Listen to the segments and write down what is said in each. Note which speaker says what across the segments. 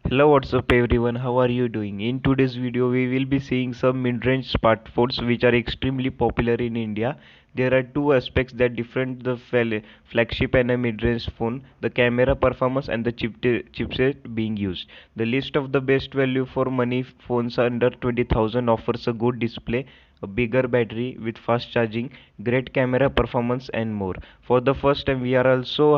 Speaker 1: Hello, what's up everyone? How are you doing? In today's video, we will be seeing some mid-range smartphones which are extremely popular in India. There are two aspects that different the flagship and a mid-range phone: the camera performance and the chipset being used. The list of the best value for money phones under 20,000 offers a good display, a bigger battery with fast charging, great camera performance, and more. For the first time, we are also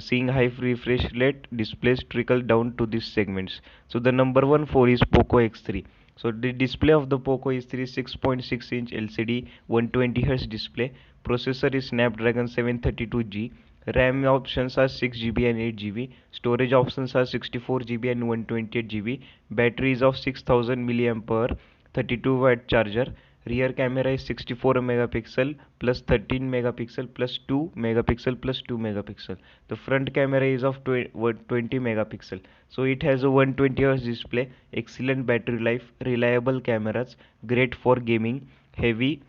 Speaker 1: seeing high refresh rate displays trickle down to these segments. So the number one phone is Poco X3. So the display of the Poco X3 6.6-inch LCD 120Hz display. Processor is Snapdragon 732G. RAM options are 6 GB and 8 GB. Storage options are 64 GB and 128 GB. Battery is of 6000 mAh, 32-watt charger. Rear camera is 64 megapixel plus 13 megapixel plus 2 megapixel plus 2 megapixel. The front camera is of 20 megapixel. So it has a 120 Hz display, excellent battery life, reliable cameras, great for gaming, heavy.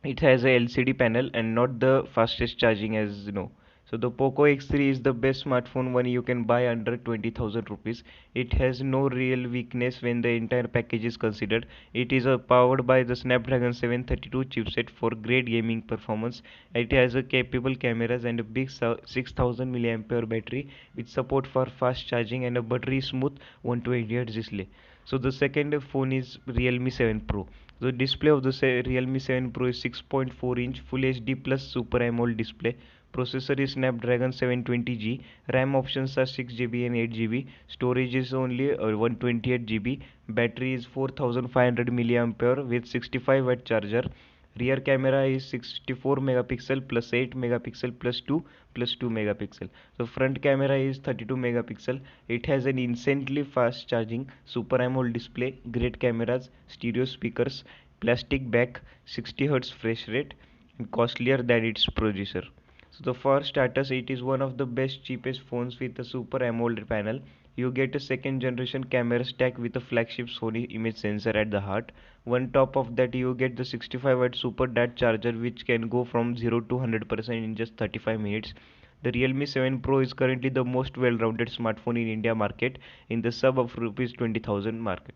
Speaker 1: It has a LCD panel and not the fastest charging, as you know. So the Poco X3 is the best smartphone one you can buy under 20,000 rupees. It has no real weakness when the entire package is considered. It is powered by the Snapdragon 732 chipset for great gaming performance. It has a capable cameras and a big 6000 mAh battery with support for fast charging and a buttery smooth 120 Hz display. So the second phone is Realme 7 Pro. The display of the Realme 7 Pro is 6.4-inch Full HD Plus Super AMOLED display. Processor is Snapdragon 720G. RAM options are 6 GB and 8 GB. Storage is only 128 GB. Battery is 4500 mAh with 65-watt charger. Rear camera is 64 megapixel plus 8 megapixel plus 2 megapixel. So front camera is 32 megapixel. It has an insanely fast charging, Super AMOLED display, great cameras, stereo speakers, plastic back, 60 Hz fresh rate, and costlier than its producer. So the for starters, it is one of the best cheapest phones with a Super AMOLED panel. You get a second generation camera stack with a flagship Sony image sensor at the heart. On top of that, you get the 65-watt Super DAT charger which can go from 0 to 100% in just 35 minutes. The Realme 7 Pro is currently the most well-rounded smartphone in India market in the sub of rupees 20,000 market.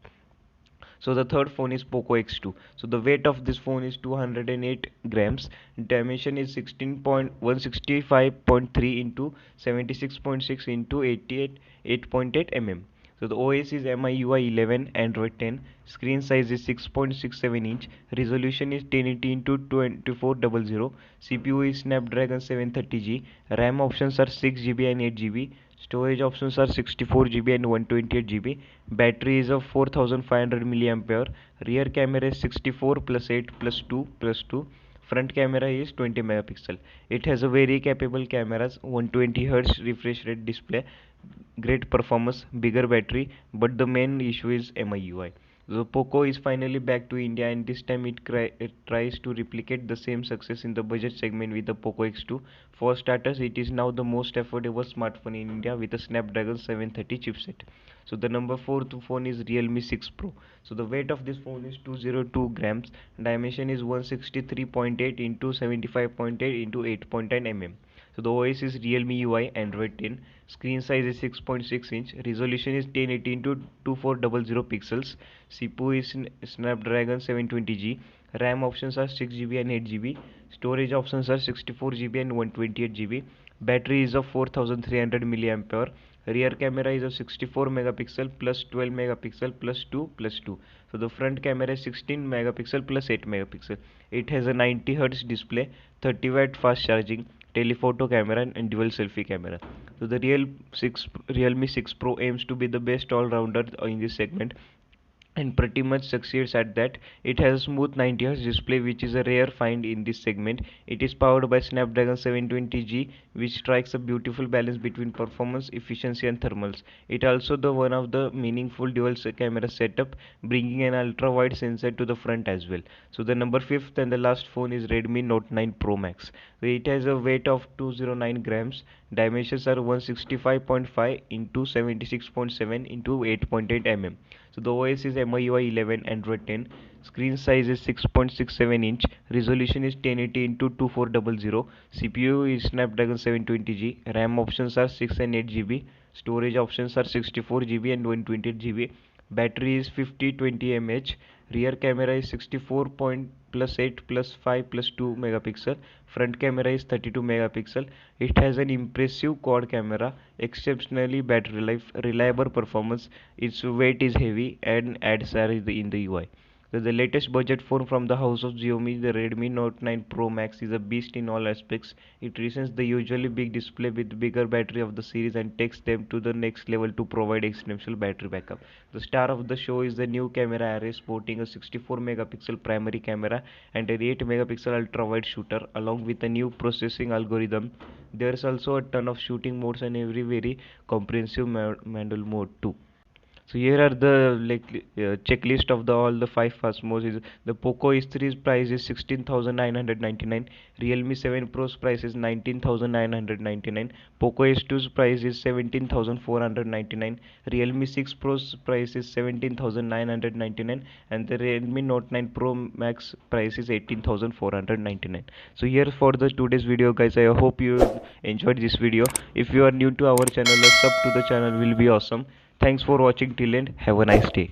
Speaker 1: So the third phone is Poco X2. So the weight of this phone is 208 grams. Dimension is 16.165.3 into 76.6 into 88.8 mm. So the OS is MIUI 11, Android 10. Screen size is 6.67-inch. Resolution is 1080 into 2400. CPU is Snapdragon 730G. RAM options are 6 GB and 8 GB. Storage options are 64 GB and 128 GB. Battery is of 4500 mAh. Rear camera is 64 plus 8 plus 2 plus 2. Front camera is 20 megapixel. It has a very capable cameras, 120 Hz refresh rate display, great performance, bigger battery, but the main issue is MIUI. The Poco is finally back to India, and this time it tries to replicate the same success in the budget segment with the Poco X2. For starters, it is now the most affordable smartphone in India with a Snapdragon 730 chipset. So the number 4 phone is Realme 6 Pro. So the weight of this phone is 202 grams. Dimension is 163.8 into 75.8 into 8.9 mm. So the OS is Realme UI Android 10. Screen size is 6.6 inch. Resolution is 1080 into 2400 pixels. CPU is Snapdragon 720G. RAM options are 6 GB and 8 GB. Storage options are 64 GB and 128 GB. Battery is of 4300 mAh. Rear camera is of 64 megapixel plus 12 megapixel plus 2 plus 2. So the front camera is 16 megapixel plus 8 megapixel. It has a 90 Hz display, 30-watt fast charging, telephoto camera, and dual selfie camera. So the Realme 6 Pro aims to be the best all-rounder in this segment and pretty much succeeds at that. It has a smooth 90Hz display, which is a rare find in this segment. It is powered by Snapdragon 720G, which strikes a beautiful balance between performance, efficiency, and thermals. It also the one of the meaningful dual camera setup, bringing an ultra-wide sensor to the front as well. So the number fifth and the last phone is Redmi Note 9 Pro Max. So it has a weight of 209 grams. Dimensions are 165.5 into 76.7 into 8.8 mm. So the OS is MIUI 11 Android 10. Screen size is 6.67 inch. Resolution is 1080 into 2400. CPU is Snapdragon 720G. RAM options are 6 and 8 GB. Storage options are 64 GB and 128 GB. Battery is 5020 mAh. Rear camera is 64 point plus 8 plus 5 plus 2 megapixel. Front camera is 32 megapixel. It has an impressive quad camera, exceptionally battery life, reliable performance. Its weight is heavy and adds are in the UI. The latest budget phone from the house of Xiaomi, the Redmi Note 9 Pro Max, is a beast in all aspects. It resents the usually big display with bigger battery of the series and takes them to the next level to provide exceptional battery backup. The star of the show is the new camera array sporting a 64 megapixel primary camera and an 8 megapixel ultra wide shooter along with a new processing algorithm. There's also a ton of shooting modes and every very comprehensive manual mode too. So here are the checklist of the all the five fast modes. Is the Poco S3's price is 16,999. Realme 7 Pro's price is 19,999. Poco S2's price is 17,499. Realme 6 Pro's price is 17,999, and the Redmi Note 9 Pro Max price is 18,499. So here for the today's video, guys. I hope you enjoyed this video. If you are new to our channel, a sub to the channel will be awesome. Thanks for watching till end. Have a nice day.